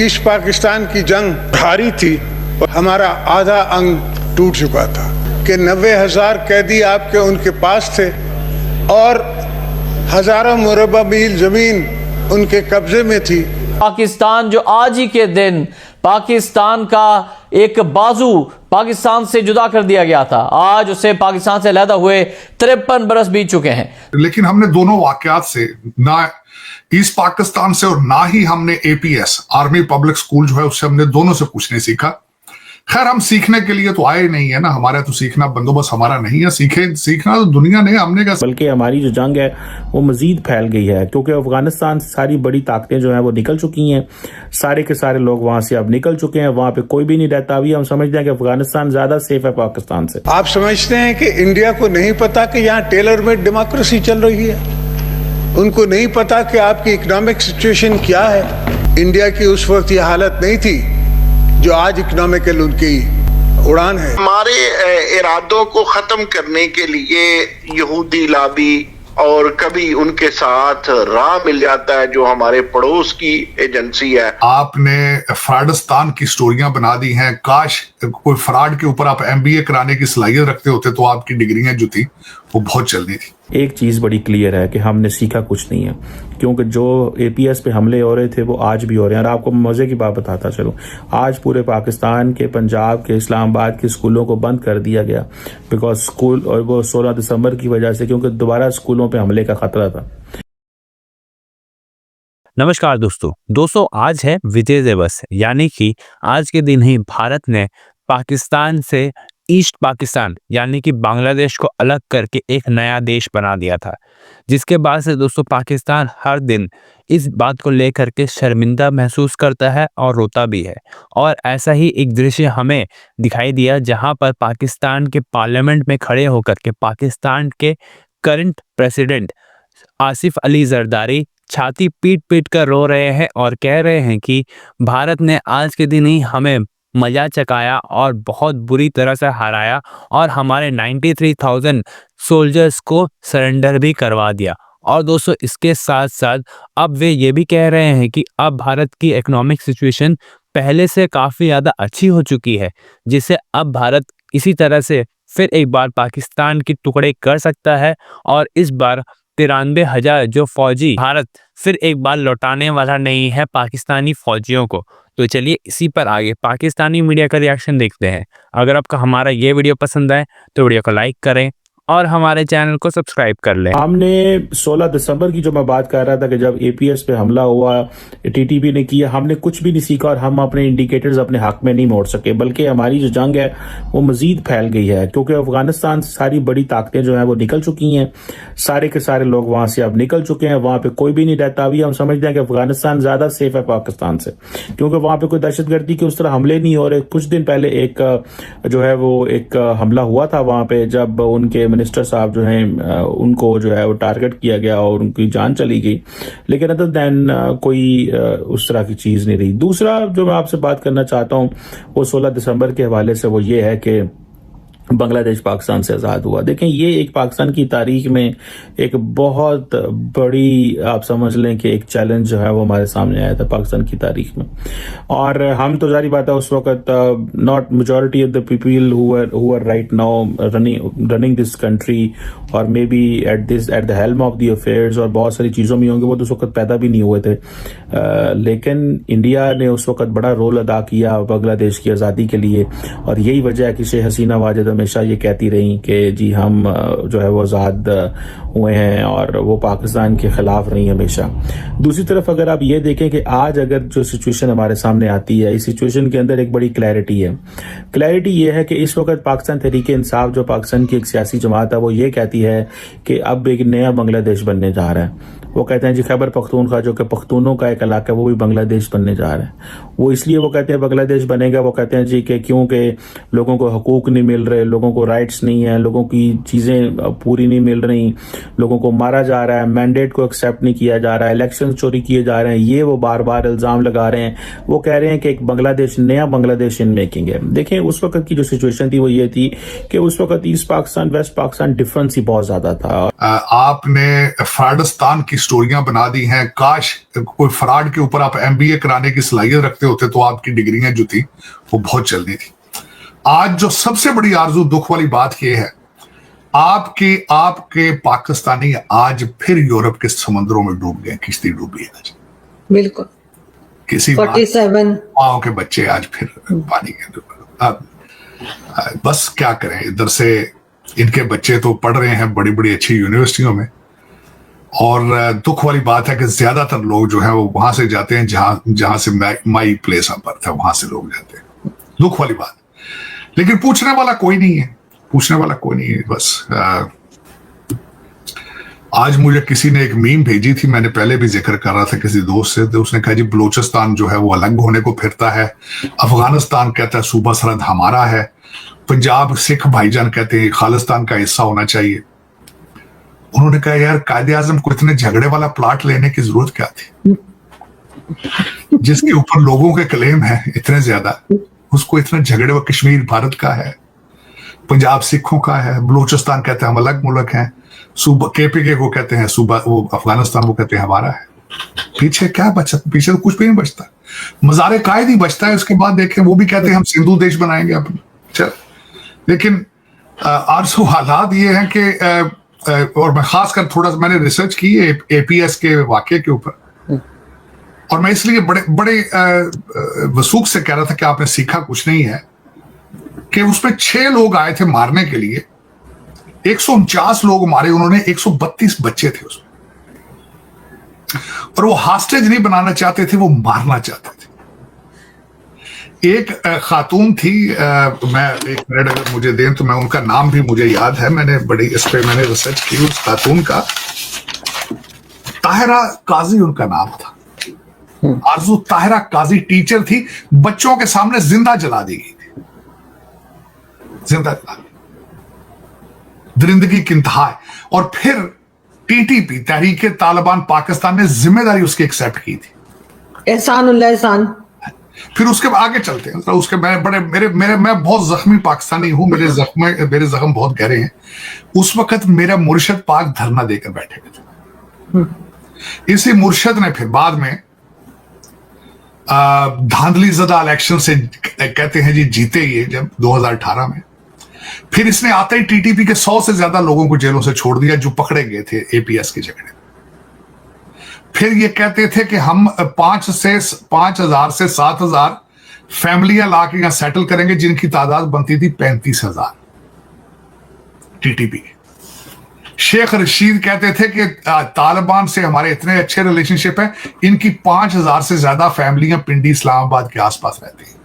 East Pakistan की जंग भारी थी और हमारा आधा अंग टूट चुका था कि 90,000 कैदी आपके उनके पास थे और हजारों मुरब्बा मील जमीन उनके कब्जे में थी। पाकिस्तान जो आज ही के दिन पाकिस्तान का एक बाजू पाकिस्तान से जुदा कर दिया गया था, आज उसे पाकिस्तान से अलहदा हुए 53 बरस बीत चुके हैं। लेकिन हमने दोनों वाकयात से, ना ईस्ट पाकिस्तान से और ना ही हमने एपीएस आर्मी पब्लिक स्कूल जो है उससे हमने दोनों से कुछ नहीं सीखा। खैर हम सीखने के लिए तो आए नहीं है ना, हमारा तो सीखना बंदोबस्त हमारा नहीं है, सीखना तो दुनिया ने हमने का, बल्कि हमारी जो जंग है वो मजीद फैल गई है क्योंकि अफगानिस्तान से सारी बड़ी ताकतें जो हैं वो निकल चुकी हैं, सारे के सारे लोग वहां से अब निकल चुके हैं, वहां पे कोई भी नहीं रहता। अभी हम समझते हैं कि अफगानिस्तान ज्यादा सेफ है पाकिस्तान से। आप समझते हैं कि इंडिया को नहीं पता कि यहाँ टेलर मेड डेमोक्रेसी चल रही है, उनको नहीं पता कि आपकी इकोनॉमिक सिचुएशन क्या है। इंडिया की उस वक्त ये हालत नहीं थी जो आज इकोनॉमिकल उनकी उड़ान है। हमारे इरादों को खत्म करने के लिए यहूदी लॉबी और कभी उनके साथ राह मिल जाता है जो हमारे पड़ोस की एजेंसी है। आपने फ्राडिस्तान की स्टोरियां बना दी हैं। काश कोई फ्रॉड के ऊपर आप एमबीए कराने की सलाहियत रखते होते तो आपकी डिग्रियां जो थी वो बहुत चलनी थी। एक चीज बड़ी क्लियर है कि हमने सीखा कुछ नहीं है क्योंकि जो एपीएस पे हमले हो रहे थे वो आज भी हो रहे हैं। और आपको मजे की बात बताता चलो, आज पूरे पाकिस्तान के पंजाब के इस्लामाबाद के स्कूलों को बंद कर दिया गया बिकॉज स्कूल, और वो 16 दिसंबर की वजह से, क्योंकि दोबारा स्कूलों पे हमले का खतरा था। नमस्कार दोस्तों आज है विजय दिवस, यानी कि आज के दिन ही भारत ने पाकिस्तान से ईस्ट पाकिस्तान यानी कि बांग्लादेश को अलग करके एक नया देश बना दिया था, जिसके बाद से दोस्तों पाकिस्तान हर दिन इस बात को लेकर के शर्मिंदा महसूस करता है और रोता भी है। और ऐसा ही एक दृश्य हमें दिखाई दिया जहां पर पाकिस्तान के पार्लियामेंट में खड़े होकर के पाकिस्तान के करंट प्रेसिडेंट आसिफ अली जरदारी छाती पीट पीट कर रो रहे हैं और कह रहे हैं कि भारत ने आज के दिन ही हमें मजा चकाया और बहुत बुरी तरह से हराया और हमारे 93,000 सोल्जर्स को सरेंडर भी करवा दिया। और दोस्तों इसके साथ साथ अब वे ये भी कह रहे हैं कि अब भारत की इकोनॉमिक सिचुएशन पहले से काफ़ी ज़्यादा अच्छी हो चुकी है, जिससे अब भारत इसी तरह से फिर एक बार पाकिस्तान के टुकड़े कर सकता है और इस बार 93,000 जो फौजी भारत फिर एक बार लौटाने वाला नहीं है पाकिस्तानी फौजियों को। तो चलिए इसी पर आगे पाकिस्तानी मीडिया का रिएक्शन देखते हैं। अगर आपको हमारा ये वीडियो पसंद आए तो वीडियो को लाइक करें और हमारे चैनल को सब्सक्राइब कर लें। हमने 16 दिसंबर की जो मैं बात कर रहा था कि जब एपीएस पे हमला हुआ, टीटीपी ने किया, हमने कुछ भी नहीं सीखा और हम अपने इंडिकेटर्स अपने हक में नहीं मोड़ सके, बल्कि हमारी जो जंग है वो मजीद फैल गई है क्योंकि अफगानिस्तान से सारी बड़ी ताकतें जो हैं वो निकल चुकी हैं, सारे के सारे लोग वहां से अब निकल चुके हैं, वहां पे कोई भी नहीं रहता। अभी हम समझते हैं कि अफगानिस्तान ज्यादा सेफ है पाकिस्तान से क्योंकि वहां पे कोई दहशतगर्दी के उस तरह हमले नहीं हो रहे। कुछ दिन पहले एक जो है वो एक हमला हुआ था वहां पे, जब उनके मिनिस्टर साहब जो हैं उनको जो है वो टारगेट किया गया और उनकी जान चली गई, लेकिन अदर देन कोई उस तरह की चीज नहीं रही। दूसरा जो मैं आपसे बात करना चाहता हूं वो 16 दिसंबर के हवाले से वो ये है कि बांग्लादेश पाकिस्तान से आज़ाद हुआ। देखें ये एक पाकिस्तान की तारीख में एक बहुत बड़ी, आप समझ लें कि एक चैलेंज जो है वो हमारे सामने आया था पाकिस्तान की तारीख में। और हम तो जारी बात है उस वक्त not majority of the people who are right now running this country or may be at the helm of the affairs और बहुत सारी चीज़ों में होंगे, वो तो उस वक्त पैदा भी नहीं हुए थे। लेकिन इंडिया ने उस वक्त बड़ा रोल अदा किया बांग्लादेश की आज़ादी के लिए और यही वजह है कि शेख हसीना वाजिद हमेशा ये कहती रही कि जी हम जो है वो आज़ाद हुए हैं और वो पाकिस्तान के खिलाफ रही हमेशा। दूसरी तरफ अगर आप ये देखें कि आज अगर जो सिचुएशन हमारे सामने आती है, इस सिचुएशन के अंदर एक बड़ी क्लैरिटी है। क्लैरिटी ये है कि इस वक्त पाकिस्तान तहरीक इंसाफ जो पाकिस्तान की एक सियासी जमात है वो ये कहती है कि अब एक नया बांग्लादेश बनने जा रहा है। वो कहते हैं जी खैबर पख्तूनख्वा जो कि पख्तूनों का एक इलाका है वो भी बांग्लादेश बनने जा रहा है। वो इसलिए वो कहते हैं बांग्लादेश बनेगा, वो कहते हैं जी कि क्योंकि लोगों को हकूक नहीं मिल रहे, लोगों को राइट्स नहीं है, लोगों की चीज़ें पूरी नहीं मिल रही, लोगों को मारा जा रहा है, मैंडेट को एक्सेप्ट नहीं किया जा रहा है, इलेक्शन चोरी किए जा रहे हैं, ये वो बार बार इल्ज़ाम लगा रहे हैं। वो कह रहे हैं कि एक बांग्लादेश, नया बांग्लादेश इन मेकिंग है। देखें उस वक्त की जो सिचुएशन थी वो ये थी कि उस वक्त east Pakistan west Pakistan difference ही बहुत ज़्यादा था। आपने फ्राडिस्तान की स्टोरियां बना दी हैं। काश कोई फ्रॉड के ऊपर आप MBA कराने की सलाहियत रखते होते तो आपकी डिग्रियां जो थी वो बहुत चलनी थी। आज जो सबसे बड़ी आरजू दुख वाली बात यह है, आपके पाकिस्तानी आज फिर यूरोप के समंदरों में डूब गए, किश्ती डूबी है आज। बिल्कुल किसी 47 माओ के बच्चे आज फिर पानी के अब बस क्या करें। इधर से इनके बच्चे तो पढ़ रहे हैं बड़ी बड़ी अच्छी यूनिवर्सिटियों में, और दुख वाली बात है कि ज्यादातर लोग जो है वो वहां से जाते हैं जहां से माई प्लेस ऑफ बर्थ है, वहां से लोग जाते हैं। दुख वाली बात, लेकिन पूछने वाला कोई नहीं है। बस आज मुझे किसी ने एक मीम भेजी थी, मैंने पहले भी जिक्र कर रहा था किसी दोस्त से, तो उसने कहा जी बलूचिस्तान जो है वो अलग होने को फिरता है, अफगानिस्तान कहता है सूबा सरहद हमारा है, पंजाब सिख भाईजान कहते हैं खालिस्तान का हिस्सा होना चाहिए। उन्होंने कहा यार कायदे आजम को इतने झगड़े वाला प्लाट लेने की जरूरत क्या थी, जिसके ऊपर लोगों के क्लेम है इतने ज्यादा, उसको इतना झगड़े। कश्मीर भारत का है, पंजाब सिखों का है, बलूचिस्तान कहते हैं हम अलग मुल्क हैं, सूबा KPK को कहते हैं सूबा, वो अफगानिस्तान को कहते हैं हमारा है। पीछे क्या बचा? पीछे तो कुछ भी नहीं बचता, मज़ारे कायद ही बचता है। उसके बाद देखें वो भी कहते हैं हम सिंधु देश बनाएंगे अपना। चल, लेकिन आरसू हालात ये हैं कि और मैं खासकर थोड़ा सा मैंने रिसर्च की है APS के वाक़े के ऊपर, और मैं इसलिए बड़े वसूख से कह रहा था कि आपने सीखा कुछ नहीं है, कि उसमें 6 लोग आए थे मारने के लिए, 149 लोग मारे उन्होंने, 132 बच्चे थे उसमें, और वो हॉस्टेज नहीं बनाना चाहते थे, वो मारना चाहते थे। एक खातून थी, मैं एक मिनट अगर मुझे दें तो मैं उनका नाम भी मुझे याद है, मैंने बड़ी इस पे मैंने रिसर्च की उस खातून का, ताहिरा काजी उनका नाम था। आरजू ताहिरा काजी टीचर थी, बच्चों के सामने जिंदा जला दी गई थी, जिंदा जला दी, दरिंदगी की इंतहा है। और फिर TTP तहरीक तालिबान पाकिस्तान ने जिम्मेदारी उसकी एक्सेप्ट की थी, एहसान। फिर उसके आगे चलते हैं, तो उसके मैं बहुत जख्मी पाकिस्तानी हूं, मेरे जख्म बहुत गहरे हैं। उस वक्त मेरा मुर्शद पाक धरना देकर बैठे थे। इसी मुर्शद ने फिर बाद में धांधली ज़दा इलेक्शन से कहते हैं जी जीते ये जब 2018 में, फिर इसने आते ही TTP के 100 से ज्यादा लोगों को जेलों से छोड़ दिया जो पकड़े गए थे APS के झगड़े। फिर ये कहते थे कि हम 5,000 से 7,000 फैमिलियां लाके यहां सेटल करेंगे, जिनकी तादाद बनती थी 35,000 TTP। शेख रशीद कहते थे कि तालिबान से हमारे इतने अच्छे रिलेशनशिप है, इनकी 5,000 से ज्यादा फैमिलियां पिंडी इस्लामाबाद के आसपास रहती हैं।